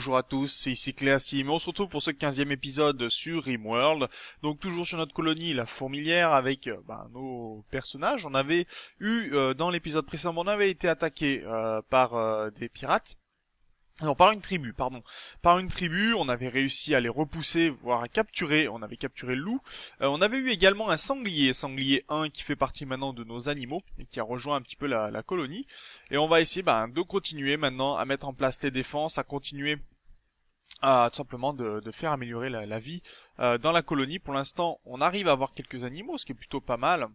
bonjour à tous, c'est ici Cléasim, on se retrouve pour ce 15e épisode sur Rimworld. Donc toujours sur notre colonie, la fourmilière, avec nos personnages. On avait eu, dans l'épisode précédent, on avait été attaqué par des pirates. Non, par une tribu, pardon. Par une tribu, on avait réussi à les repousser, voire à capturer. On avait capturé le loup. On avait eu également un sanglier 1 qui fait partie maintenant de nos animaux et qui a rejoint un petit peu la colonie. Et on va essayer de continuer maintenant à mettre en place les défenses, à continuer à tout simplement de faire améliorer la vie dans la colonie. Pour l'instant, on arrive à avoir quelques animaux, ce qui est plutôt pas mal.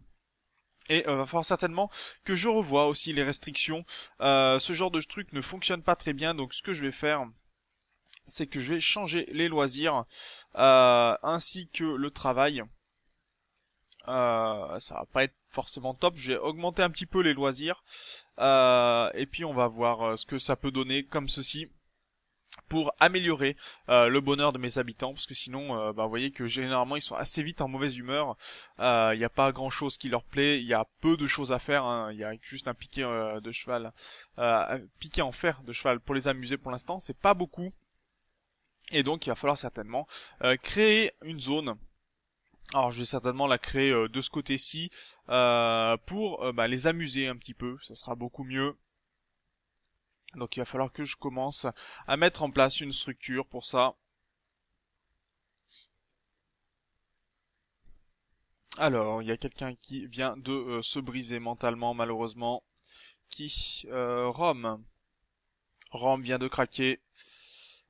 Et va falloir certainement que je revoie aussi les restrictions. Ce genre de truc ne fonctionne pas très bien, donc ce que je vais faire, c'est que je vais changer les loisirs ainsi que le travail. Ça va pas être forcément top. Je vais augmenter un petit peu les loisirs et puis on va voir ce que ça peut donner comme ceci pour améliorer le bonheur de mes habitants, parce que sinon vous voyez que généralement ils sont assez vite en mauvaise humeur. Il n'y a pas grand chose qui leur plaît, il y a peu de choses à faire, hein. Il y a juste un piquet de cheval, un piquet en fer de cheval pour les amuser. Pour l'instant c'est pas beaucoup, et donc il va falloir certainement créer une zone. Alors je vais certainement la créer de ce côté-ci pour les amuser un petit peu, ça sera beaucoup mieux. Donc il va falloir que je commence à mettre en place une structure pour ça. Alors, il y a quelqu'un qui vient de se briser mentalement, malheureusement. Qui Rome. Rome vient de craquer.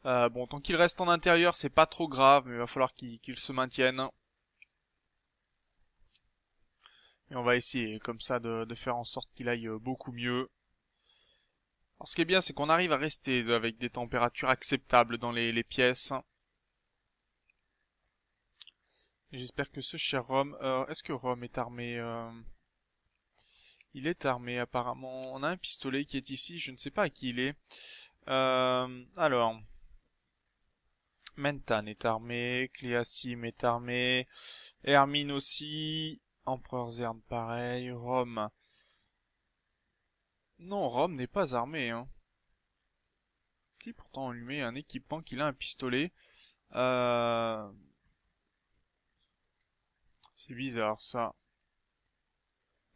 Bon, tant qu'il reste en intérieur, c'est pas trop grave, mais il va falloir qu'il se maintienne. Et on va essayer comme ça de faire en sorte qu'il aille beaucoup mieux. Alors, ce qui est bien, c'est qu'on arrive à rester avec des températures acceptables dans les pièces. J'espère que ce cher Rome... est-ce que Rome est armé Il est armé apparemment. On a un pistolet qui est ici, je ne sais pas à qui il est. Alors... Mentan est armé, Cléasim est armé, Hermine aussi, Empereur Zern pareil, Rome. Non, Rome n'est pas armé, hein. Si, pourtant on lui met un équipement qu'il a un pistolet. C'est bizarre ça.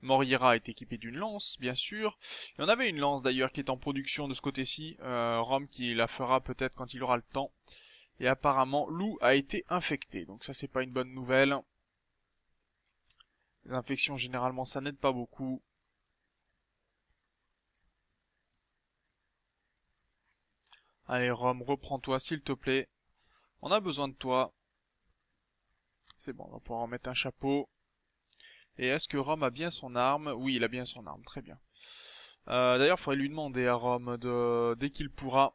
Moriera est équipé d'une lance, bien sûr. Il y en avait une lance d'ailleurs qui est en production de ce côté-ci. Rome qui la fera peut-être quand il aura le temps. Et apparemment, Lou a été infecté. Donc ça, c'est pas une bonne nouvelle. Les infections, généralement, ça n'aide pas beaucoup. Allez, Rome, reprends-toi, s'il te plaît. On a besoin de toi. C'est bon, on va pouvoir en mettre un chapeau. Et est-ce que Rome a bien son arme? Oui, il a bien son arme, très bien. D'ailleurs, il faudrait lui demander à Rome, dès qu'il pourra,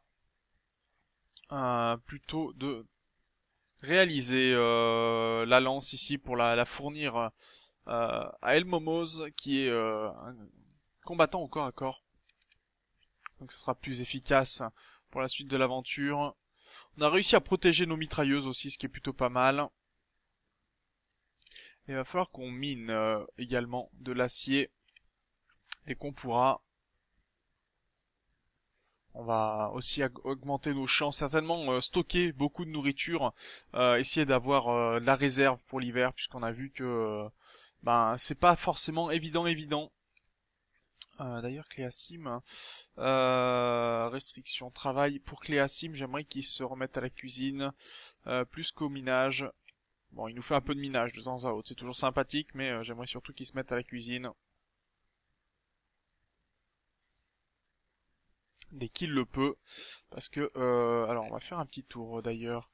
plutôt de réaliser la lance ici pour la fournir à El Momoz, qui est un combattant au corps à corps. Donc ce sera plus efficace pour la suite de l'aventure. On a réussi à protéger nos mitrailleuses aussi, ce qui est plutôt pas mal. Et il va falloir qu'on mine également de l'acier. Et qu'on pourra... On va aussi augmenter nos champs, certainement stocker beaucoup de nourriture, essayer d'avoir de la réserve pour l'hiver, puisqu'on a vu que c'est pas forcément évident. D'ailleurs, Cléasim, restriction travail. Pour Cléasim, j'aimerais qu'il se remette à la cuisine, plus qu'au minage. Bon, il nous fait un peu de minage de temps à autre, c'est toujours sympathique, mais j'aimerais surtout qu'il se mette à la cuisine. Dès qu'il le peut. Parce que, alors on va faire un petit tour d'ailleurs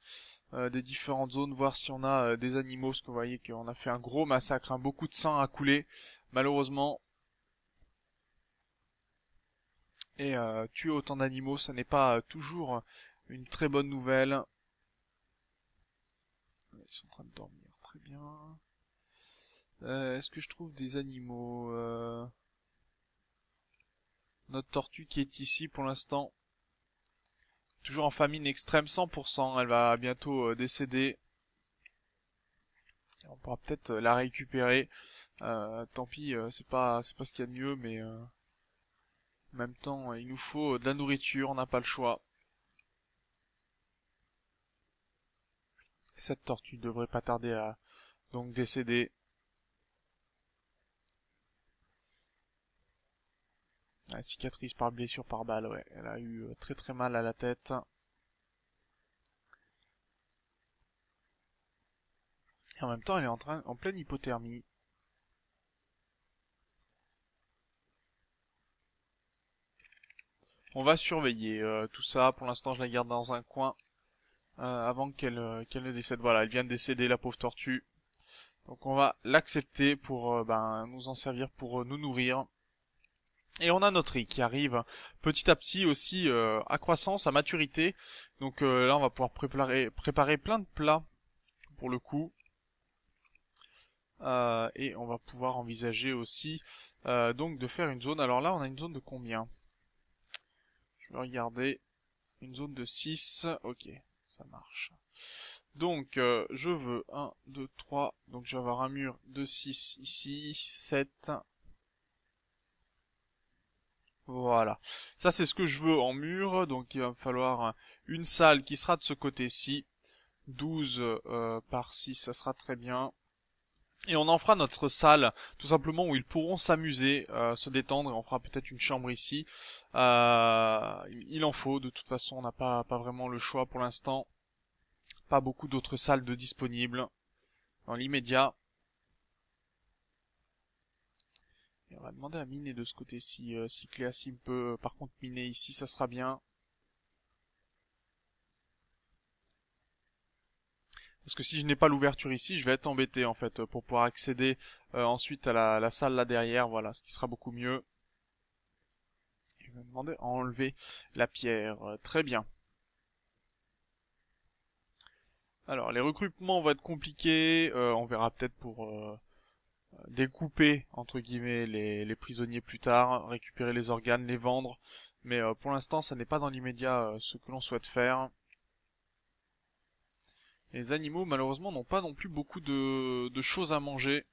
des différentes zones, voir si on a des animaux, parce que vous voyez qu'on a fait un gros massacre, hein, beaucoup de sang a coulé, malheureusement. Et tuer autant d'animaux, ça n'est pas toujours une très bonne nouvelle. Ils sont en train de dormir, très bien. Est-ce que je trouve des animaux Notre tortue qui est ici pour l'instant, toujours en famine extrême 100%, elle va bientôt décéder. On pourra peut-être la récupérer. Tant pis, c'est pas ce qu'il y a de mieux, mais en même temps, il nous faut de la nourriture, on n'a pas le choix. Cette tortue devrait pas tarder à donc décéder. La cicatrice par blessure par balle, ouais. Elle a eu très très mal à la tête. Et en même temps, elle est en pleine hypothermie. On va surveiller tout ça. Pour l'instant, je la garde dans un coin avant qu'elle ne décède. Voilà, elle vient de décéder, la pauvre tortue. Donc on va l'accepter pour nous en servir pour nous nourrir. Et on a notre riz qui arrive petit à petit aussi à croissance, à maturité. Donc là, on va pouvoir préparer plein de plats pour le coup. Et on va pouvoir envisager aussi donc de faire une zone. Alors là, on a une zone de combien? Je vais regarder. Une zone de 6. Ok, ça marche. Donc, je veux 1, 2, 3. Donc, je vais avoir un mur de 6 ici. 7. Voilà. Ça, c'est ce que je veux en mur. Donc, il va me falloir une salle qui sera de ce côté-ci. 12 par 6, ça sera très bien. Et on en fera notre salle, tout simplement, où ils pourront s'amuser, se détendre, et on fera peut-être une chambre ici. Il en faut, de toute façon, on n'a pas vraiment le choix pour l'instant. Pas beaucoup d'autres salles de disponibles dans l'immédiat. Et on va demander à miner de ce côté-ci, si Cléasim peut par contre miner ici, ça sera bien. Parce que si je n'ai pas l'ouverture ici, je vais être embêté en fait pour pouvoir accéder ensuite à la salle là derrière, voilà, ce qui sera beaucoup mieux. Il va me demander à enlever la pierre, très bien. Alors les recrutements vont être compliqués, on verra peut-être pour découper entre guillemets les prisonniers plus tard, récupérer les organes, les vendre, mais pour l'instant ça n'est pas dans l'immédiat ce que l'on souhaite faire. Les animaux malheureusement n'ont pas non plus beaucoup de choses à manger,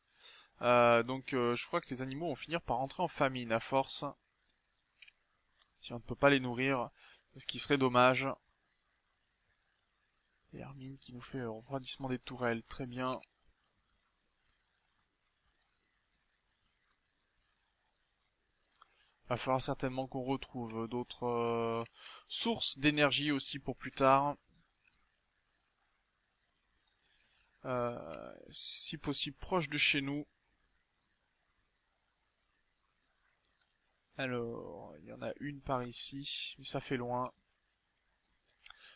donc je crois que les animaux vont finir par rentrer en famine à force, si on ne peut pas les nourrir, ce qui serait dommage. Et Hermine qui nous fait refroidissement des tourelles, très bien. Va falloir certainement qu'on retrouve d'autres sources d'énergie aussi pour plus tard. Si possible proche de chez nous. Alors, il y en a une par ici, mais ça fait loin.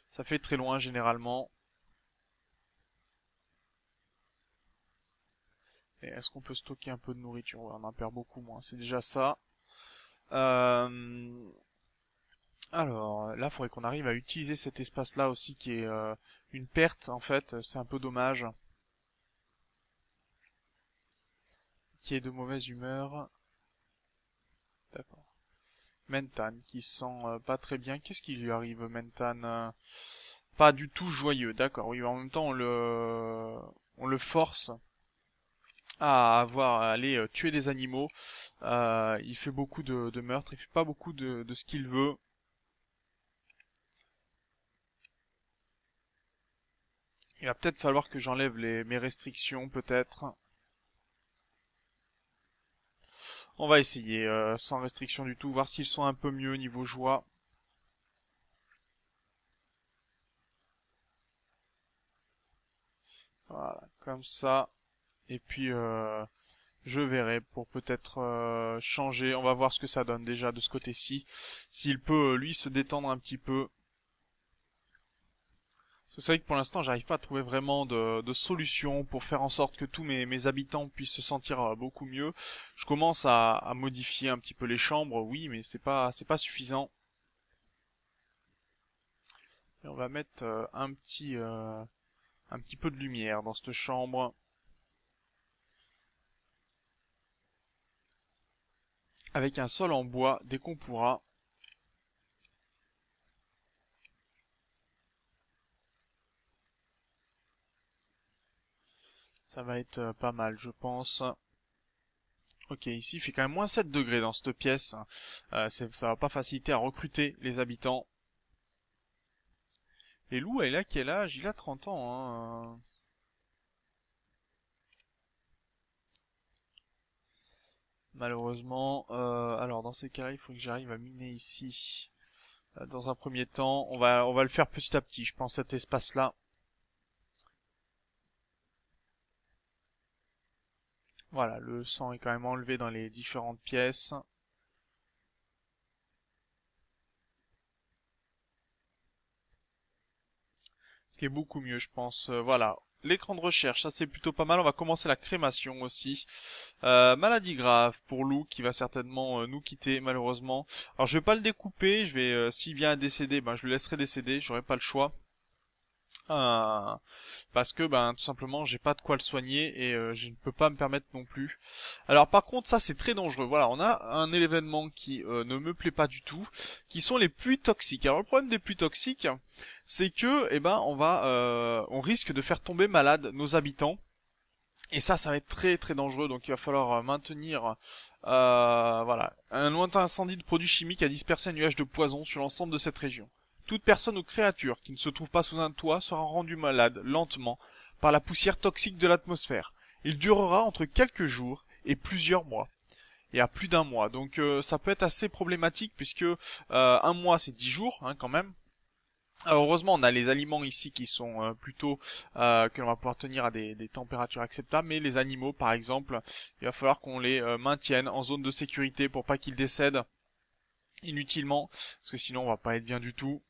Ça fait très loin généralement. Et est-ce qu'on peut stocker un peu de nourriture? Ouais, on en perd beaucoup moins, c'est déjà ça. Alors, là, il faudrait qu'on arrive à utiliser cet espace-là aussi qui est une perte en fait, c'est un peu dommage. Qui est de mauvaise humeur. D'accord. Mentan qui se sent pas très bien. Qu'est-ce qui lui arrive, Mentan? Pas du tout joyeux. D'accord. Oui, en même temps on le force à à aller tuer des animaux. Il fait beaucoup de meurtres. Il fait pas beaucoup de ce qu'il veut. Il va peut-être falloir que j'enlève mes restrictions, peut-être. On va essayer sans restriction du tout, voir s'ils sont un peu mieux niveau joie. Voilà, comme ça. Et puis je verrai pour peut-être changer. On va voir ce que ça donne déjà de ce côté-ci. S'il peut lui se détendre un petit peu. C'est vrai que pour l'instant j'arrive pas à trouver vraiment de solution pour faire en sorte que tous mes habitants puissent se sentir beaucoup mieux. Je commence à modifier un petit peu les chambres, oui, mais c'est pas suffisant. Et on va mettre un petit peu de lumière dans cette chambre. Avec un sol en bois dès qu'on pourra. Ça va être pas mal, je pense. Ok, ici il fait quand même moins 7 degrés dans cette pièce. Ça va pas faciliter à recruter les habitants. Et Lou, elle a quel âge? Il a 30 ans, hein. Malheureusement. Alors dans ces cas-là, il faut que j'arrive à miner ici. Dans un premier temps, on va le faire petit à petit, je pense, cet espace-là. Voilà, le sang est quand même enlevé dans les différentes pièces. Ce qui est beaucoup mieux, je pense. Voilà. L'écran de recherche, ça c'est plutôt pas mal. On va commencer la crémation aussi. Maladie grave pour Lou qui va certainement nous quitter malheureusement. Alors je vais pas le découper. Je vais, s'il vient à décéder, ben je le laisserai décéder. J'aurai pas le choix. Euh, Parce que ben tout simplement j'ai pas de quoi le soigner et je ne peux pas me permettre non plus. Alors par contre ça c'est très dangereux. Voilà, on a un événement qui ne me plaît pas du tout, qui sont les pluies toxiques. Alors le problème des pluies toxiques, c'est que on risque de faire tomber malade nos habitants. Et ça va être très très dangereux, donc il va falloir maintenir voilà, un lointain incendie de produits chimiques a dispersé un nuage de poison sur l'ensemble de cette région. Toute personne ou créature qui ne se trouve pas sous un toit sera rendue malade lentement par la poussière toxique de l'atmosphère. Il durera entre quelques jours et plusieurs mois. Et à plus d'un mois. Donc ça peut être assez problématique puisque un mois c'est 10 jours hein, quand même. Alors heureusement, on a les aliments ici qui sont plutôt que l'on va pouvoir tenir à des températures acceptables, mais les animaux, par exemple, il va falloir qu'on les maintienne en zone de sécurité pour pas qu'ils décèdent inutilement, parce que sinon on va pas être bien du tout.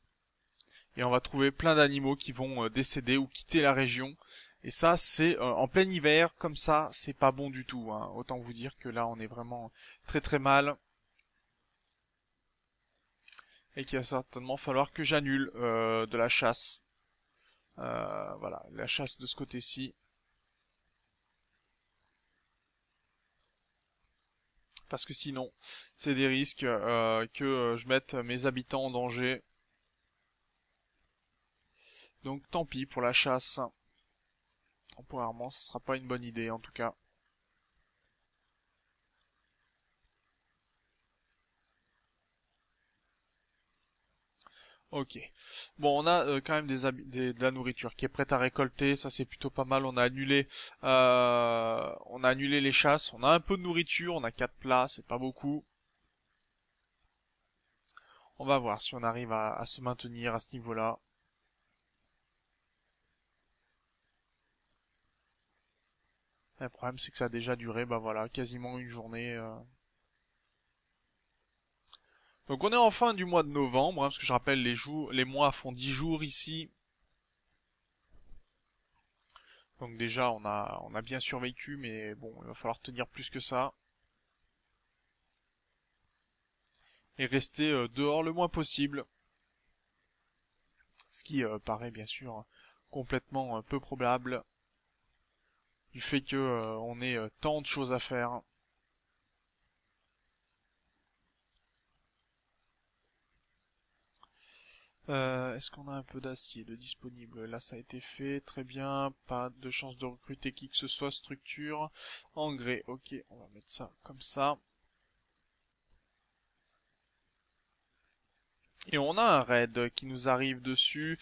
Et on va trouver plein d'animaux qui vont décéder ou quitter la région. Et ça, c'est en plein hiver, comme ça, c'est pas bon du tout. Hein. Autant vous dire que là, on est vraiment très très mal. Et qu'il va certainement falloir que j'annule de la chasse. Voilà, la chasse de ce côté-ci. Parce que sinon, c'est des risques que je mette mes habitants en danger. Donc tant pis pour la chasse. Temporairement, ce sera pas une bonne idée en tout cas. Ok. Bon, on a quand même de la nourriture qui est prête à récolter. Ça, c'est plutôt pas mal. On a annulé les chasses. On a un peu de nourriture. On a 4 plats. C'est pas beaucoup. On va voir si on arrive à se maintenir à ce niveau-là. Le problème, c'est que ça a déjà duré, bah voilà, quasiment une journée. Donc on est en fin du mois de novembre, hein, parce que je rappelle les mois font 10 jours ici. Donc déjà on a bien survécu, mais bon, il va falloir tenir plus que ça. Et rester dehors le moins possible. Ce qui paraît bien sûr complètement peu probable, du fait que on ait tant de choses à faire. Est-ce qu'on a un peu d'acier de disponible? Là, ça a été fait, très bien. Pas de chance de recruter qui que ce soit. Structure, engrais. Ok, on va mettre ça comme ça. Et on a un raid qui nous arrive dessus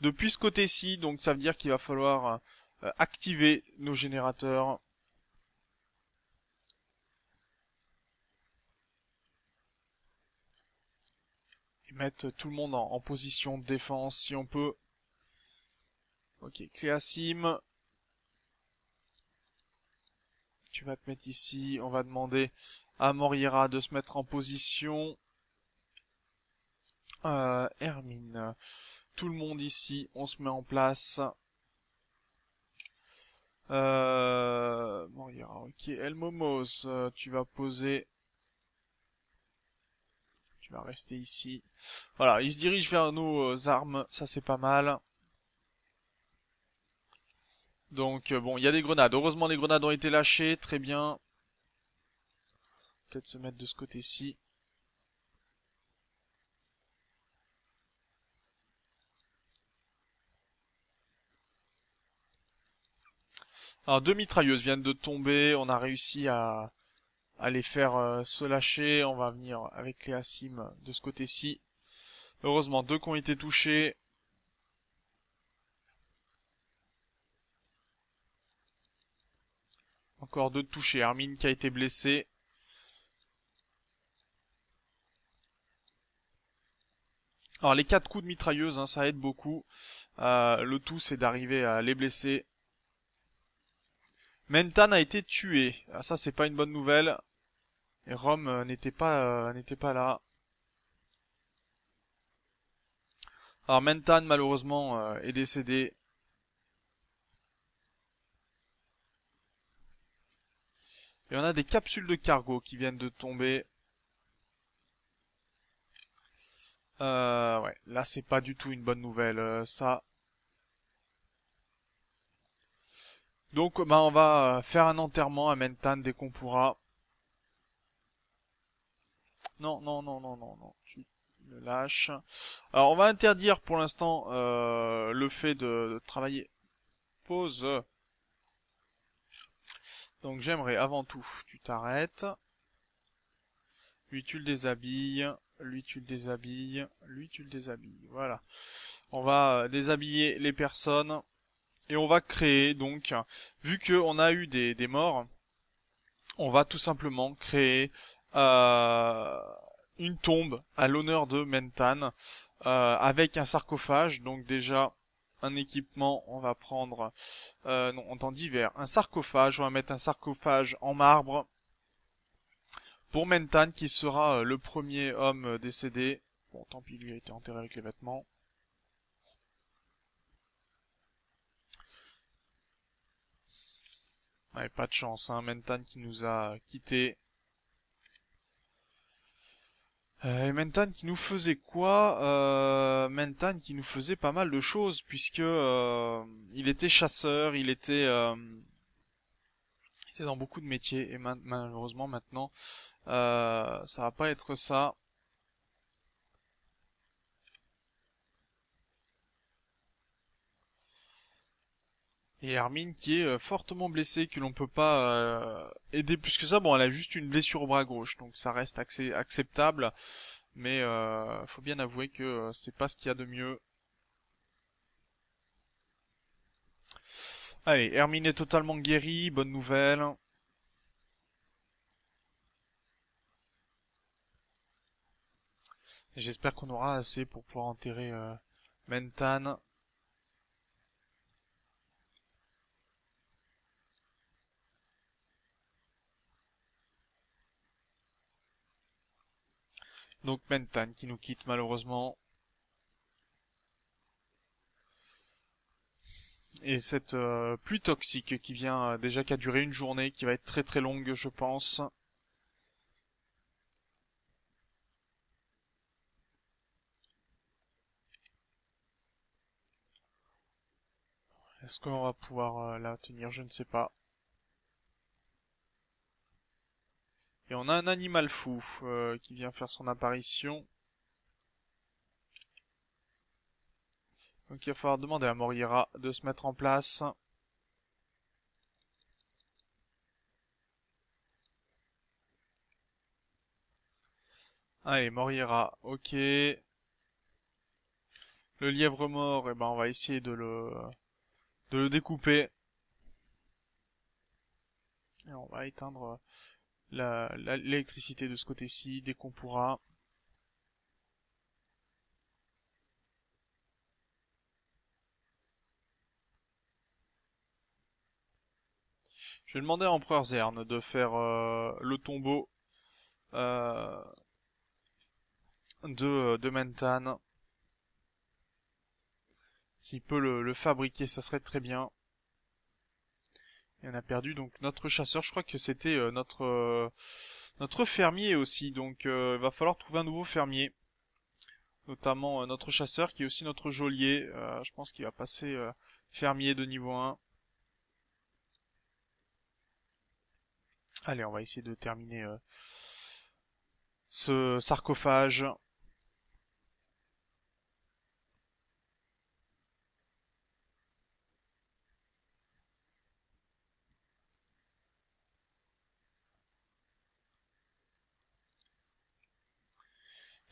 depuis ce côté-ci, donc ça veut dire qu'il va falloir activer nos générateurs. Et mettre tout le monde en position de défense si on peut. Ok, Cléasim, tu vas te mettre ici. On va demander à Moriera de se mettre en position. Hermine, tout le monde ici, on se met en place. Moriera, ok. Elmomos, tu vas poser. Tu vas rester ici. Voilà, il se dirige vers nos armes, ça c'est pas mal. Donc bon, il y a des grenades. Heureusement les grenades ont été lâchées, très bien. Peut-être se mettre de ce côté-ci. Alors deux mitrailleuses viennent de tomber, on a réussi à les faire se lâcher. On va venir avec les Assim de ce côté-ci. Heureusement, deux qui ont été touchés. Encore deux touchés. Hermine qui a été blessée. Alors les 4 coups de mitrailleuse, hein, ça aide beaucoup. Le tout c'est d'arriver à les blesser. Mentan a été tué. Ah, ça c'est pas une bonne nouvelle. Et Rome n'était pas là. Alors Mentan malheureusement est décédé. Et on a des capsules de cargo qui viennent de tomber. Ouais, là c'est pas du tout une bonne nouvelle, ça. Donc bah on va faire un enterrement à Mentan dès qu'on pourra. Non, non, non, non, non, non, tu le lâches. Alors on va interdire pour l'instant le fait de travailler. Pause. Donc j'aimerais avant tout, tu t'arrêtes. Lui tu le déshabilles, lui tu le déshabilles, lui tu le déshabilles. Voilà. On va déshabiller les personnes et on va créer donc, vu qu'on a eu des morts, on va tout simplement créer euh, une tombe à l'honneur de Mentan avec un sarcophage. Donc déjà un équipement, on va prendre non en temps d'hiver un sarcophage. On va mettre un sarcophage en marbre pour Mentan qui sera le premier homme décédé. Bon, tant pis, lui a été enterré avec les vêtements. Ouais, pas de chance, hein, Mentan qui nous a quittés. Et Mentan qui nous faisait quoi Mentan qui nous faisait pas mal de choses, puisque il était chasseur, il était dans beaucoup de métiers, et malheureusement maintenant, ça va pas être ça. Et Hermine qui est fortement blessée, que l'on peut pas aider plus que ça. Bon, elle a juste une blessure au bras gauche, donc ça reste acceptable. Mais faut bien avouer que c'est pas ce qu'il y a de mieux. Allez, Hermine est totalement guérie, bonne nouvelle. J'espère qu'on aura assez pour pouvoir enterrer Mentan. Donc Mentan qui nous quitte malheureusement. Et cette pluie toxique qui vient déjà qui a duré une journée, qui va être très très longue je pense. Est-ce qu'on va pouvoir la tenir? Je ne sais pas. Et on a un animal fou qui vient faire son apparition. Donc il va falloir demander à Morira de se mettre en place. Allez, Morira, ok. Le lièvre mort, eh ben on va essayer de le découper. Et on va éteindre l'électricité de ce côté-ci dès qu'on pourra. Je vais demander à Empereur Zern de faire le tombeau euh, de Mentan. S'il peut le fabriquer, ça serait très bien. Et on a perdu donc notre chasseur. Je crois que c'était notre fermier aussi. Donc il va falloir trouver un nouveau fermier. Notamment notre chasseur qui est aussi notre geôlier. Je pense qu'il va passer fermier de niveau 1. Allez, on va essayer de terminer ce sarcophage.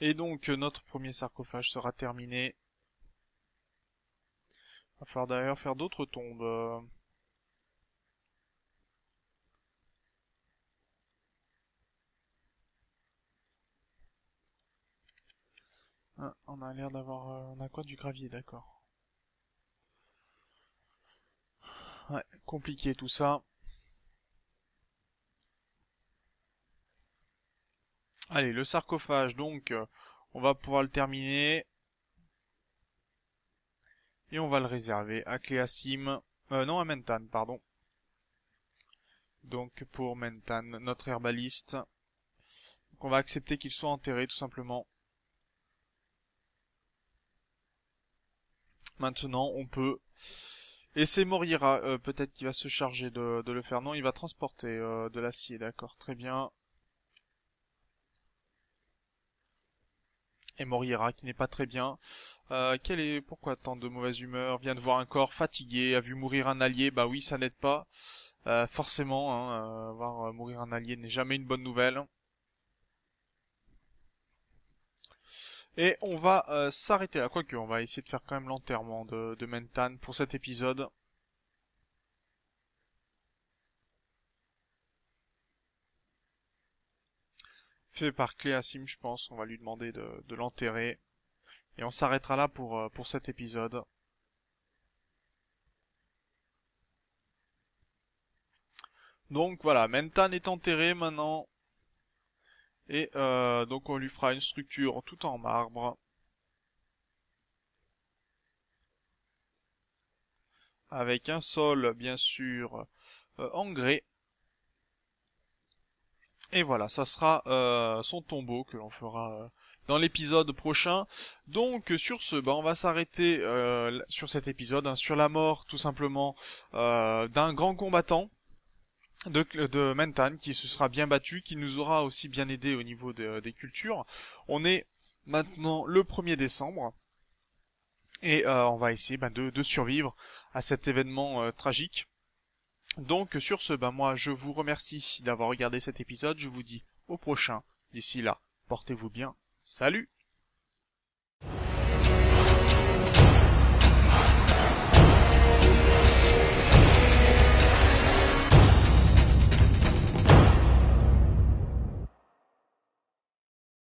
Et donc notre premier sarcophage sera terminé. Il va falloir d'ailleurs faire d'autres tombes. Ah, on a l'air d'avoir... on a quoi? Du gravier, d'accord. Ouais, compliqué tout ça. Allez, le sarcophage, donc, on va pouvoir le terminer. Et on va le réserver à Cléasim. Non, à Mentan, pardon. Donc, pour Mentan, notre herbaliste. Donc, on va accepter qu'il soit enterré, tout simplement. Maintenant, on peut... Et c'est Morira, peut-être qu'il va se charger de le faire. Non, il va transporter de l'acier, d'accord, très bien. Et Morira, qui n'est pas très bien. Pourquoi tant de mauvaise humeur? Vient de voir un corps fatigué, a vu mourir un allié, bah oui, ça n'aide pas. Forcément, hein, voir mourir un allié n'est jamais une bonne nouvelle. Et on va s'arrêter là. Quoique, on va essayer de faire quand même l'enterrement de Mentan pour cet épisode. Fait par Cléasim, je pense. On va lui demander de l'enterrer. Et on s'arrêtera là pour cet épisode. Donc voilà, Mentan est enterré maintenant. Et donc on lui fera une structure tout en marbre. Avec un sol, bien sûr, en grès. Et voilà, ça sera son tombeau que l'on fera dans l'épisode prochain. Donc sur ce, on va s'arrêter sur cet épisode, hein, sur la mort tout simplement d'un grand combattant de Mentan qui se sera bien battu, qui nous aura aussi bien aidé au niveau des cultures. On est maintenant le 1er décembre et on va essayer de survivre à cet événement tragique. Donc sur ce, moi je vous remercie d'avoir regardé cet épisode, je vous dis au prochain. D'ici là, portez-vous bien. Salut!